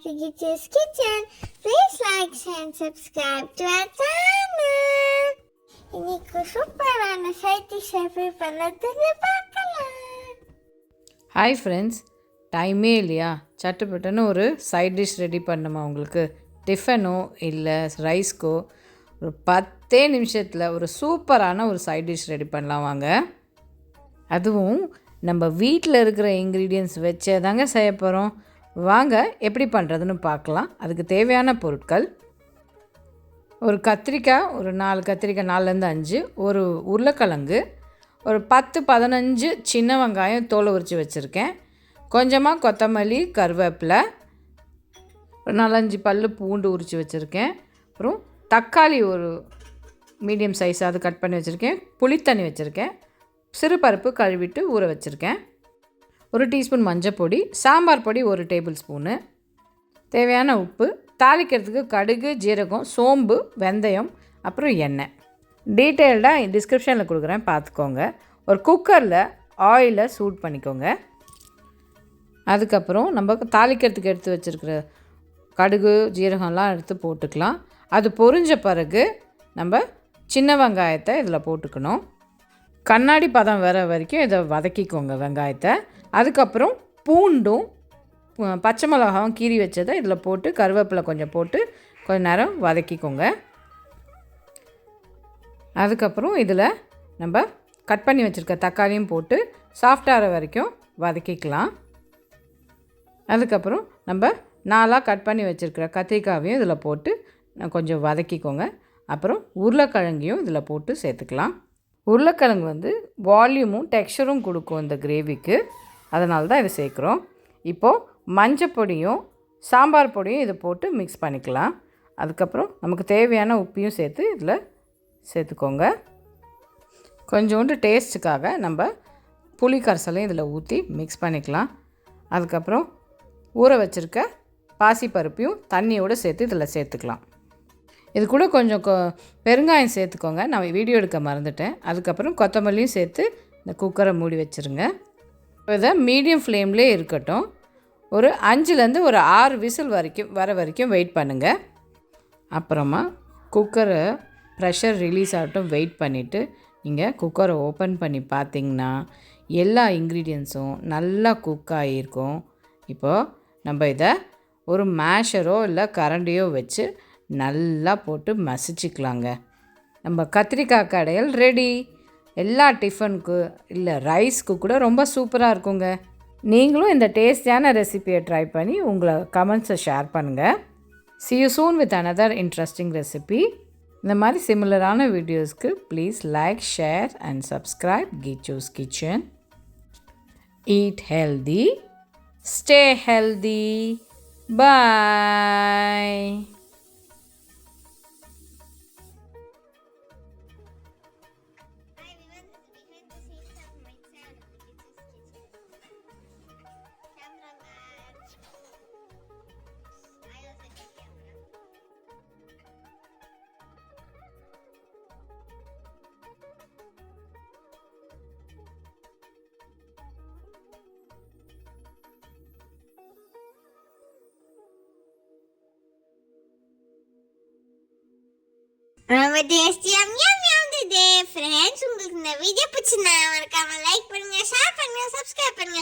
to Gitches Kitchen. Please like, share and subscribe to our channel. இன்னைக்கு சூப்பரான side dish எப்படி பண்ணதுன்னு பார்க்கலாம். ஹாய் ஃப்ரெண்ட்ஸ், டைமே இல்லையா? சட்டுப்பட்டுன்னு ஒரு சைட் டிஷ் ரெடி பண்ணுமா உங்களுக்கு? டிஃபனோ இல்லை ரைஸ்க்கோ ஒரு 10 நிமிஷத்தில் ஒரு சூப்பரான ஒரு சைட் டிஷ் ரெடி பண்ணலாம் வாங்க. அதுவும் நம்ம வீட்டில் இருக்கிற இன்க்ரீடியன்ட்ஸ் வச்சே தாங்க செய்ய போகிறோம். வாங்க எப்படி பண்ணுறதுன்னு பார்க்கலாம். அதுக்கு தேவையான பொருட்கள்: ஒரு கத்திரிக்காய், ஒரு 4 கத்திரிக்காய், 4லேருந்து 5, ஒரு உருளைக்கிழங்கு, ஒரு 10-15 சின்ன வெங்காயம் தோலை உரித்து வச்சுருக்கேன், கொஞ்சமாக கொத்தமல்லி, கருவேப்பிலை, ஒரு 4-5 பல் பூண்டு உரித்து வச்சுருக்கேன், அப்புறம் தக்காளி ஒரு மீடியம் சைஸ் அது கட் பண்ணி வச்சுருக்கேன், புளித்தண்ணி வச்சுருக்கேன், சிறுபருப்பு கழுவிட்டு ஊற வச்சுருக்கேன், ஒரு டீஸ்பூன் மஞ்சள் பொடி, சாம்பார் பொடி 1 டேபிள் ஸ்பூனு, தேவையான உப்பு, தாளிக்கிறதுக்கு கடுகு, ஜீரகம், சோம்பு, வெந்தயம், அப்புறம் எண்ணெய். டீட்டெயில்டாக டிஸ்கிரிப்ஷனில் கொடுக்குறேன், பார்த்துக்கோங்க. ஒரு குக்கரில் ஆயிலை சூட் பண்ணிக்கோங்க. அதுக்கப்புறம் நம்ம தாளிக்கிறதுக்கு எடுத்து வச்சுருக்கிற கடுகு, ஜீரகம்லாம் எடுத்து போட்டுக்கலாம். அது பொரிஞ்ச பிறகு நம்ம சின்ன வெங்காயத்தை இதில் போட்டுக்கணும். கண்ணாடி பதம் வர வரைக்கும் இதை வதக்கிக்கோங்க வெங்காயத்தை. அதுக்கப்புறம் பூண்டும் பச்சை மிளகாவும் கீறி வச்சதை இதில் போட்டு கருவேப்பிலை கொஞ்சம் போட்டு கொஞ்சம் நேரம் வதக்கிக்கோங்க. அதுக்கப்புறம் இதில் நம்ம கட் பண்ணி வச்சுருக்க தக்காளியும் போட்டு சாஃப்டாகிற வரைக்கும் வதக்கிக்கலாம். அதுக்கப்புறம் நம்ம 4 கட் பண்ணி வச்சுருக்கிற கத்திரிக்காயையும் இதில் போட்டு கொஞ்சம் வதக்கிக்கோங்க. அப்புறம் உருளைக்கிழங்கையும் இதில் போட்டு சேர்த்துக்கலாம். உருளைக்கிழங்கு வால்யூமும் டெக்ஸ்சரும் கொடுக்கும் இந்த கிரேவிக்கு, அதனால தான் இதை சேர்க்குறோம். இப்போது மஞ்சள் பொடியும் சாம்பார் பொடியும் இதை போட்டு மிக்ஸ் பண்ணிக்கலாம். அதுக்கப்புறம் நமக்கு தேவையான உப்பையும் சேர்த்து இதில் சேர்த்துக்கோங்க. கொஞ்சோண்டு டேஸ்ட்டுக்காக நம்ம புளி கரைசலையும் இதில் ஊற்றி மிக்ஸ் பண்ணிக்கலாம். அதுக்கப்புறம் ஊற வச்சுருக்க பாசிப்பருப்பையும் தண்ணியோடு சேர்த்து இதில் சேர்த்துக்கலாம். இது கூட கொஞ்சம் பெருங்காயம் சேர்த்துக்கோங்க, நான் வீடியோ எடுக்க மறந்துட்டேன். அதுக்கப்புறம் கொத்தமல்லியும் சேர்த்து இந்த குக்கரை மூடி வச்சுருங்க. இதை மீடியம் ஃப்ளேம்லேயே இருக்கட்டும். ஒரு 5லேருந்து ஒரு 6 விசில் வர வரைக்கும் வெயிட் பண்ணுங்கள். அப்புறமா குக்கரை ப்ரெஷர் ரிலீஸ் ஆகட்டும் வெயிட் பண்ணிவிட்டு நீங்கள் குக்கரை ஓப்பன் பண்ணி பார்த்தீங்கன்னா எல்லா இன்க்ரீடியன்ஸும் நல்லா குக் ஆகியிருக்கும். இப்போது நம்ம இதை ஒரு மேஷரோ இல்லை கரண்டியோ வச்சு நல்லா போட்டு மசிச்சுக்கலாங்க. நம்ம கத்திரிக்காய் கடையல் ரெடி. எல்லா டிஃபனுக்கு இல்லை ரைஸ்க்கு கூட ரொம்ப சூப்பராக இருக்குங்க. நீங்களும் இந்த டேஸ்டியான ரெசிபியை ட்ரை பண்ணி உங்களை கமெண்ட்ஸை ஷேர் பண்ணுங்கள். See you soon with another interesting recipe. இந்த மாதிரி சிமிலரான வீடியோஸ்க்கு please like, share and subscribe Gichu's Kitchen. Eat healthy, stay healthy. Bye. ரொம்ப டேஸ்டியா இருந்தது ஃப்ரெண்ட்ஸ். உங்களுக்கு இந்த வீடியோ பிடிச்சிருந்தா மறக்காம லைக் பண்ணுங்க, ஷேர் பண்ணுங்க, சப்ஸ்கிரைப் பண்ணுங்க.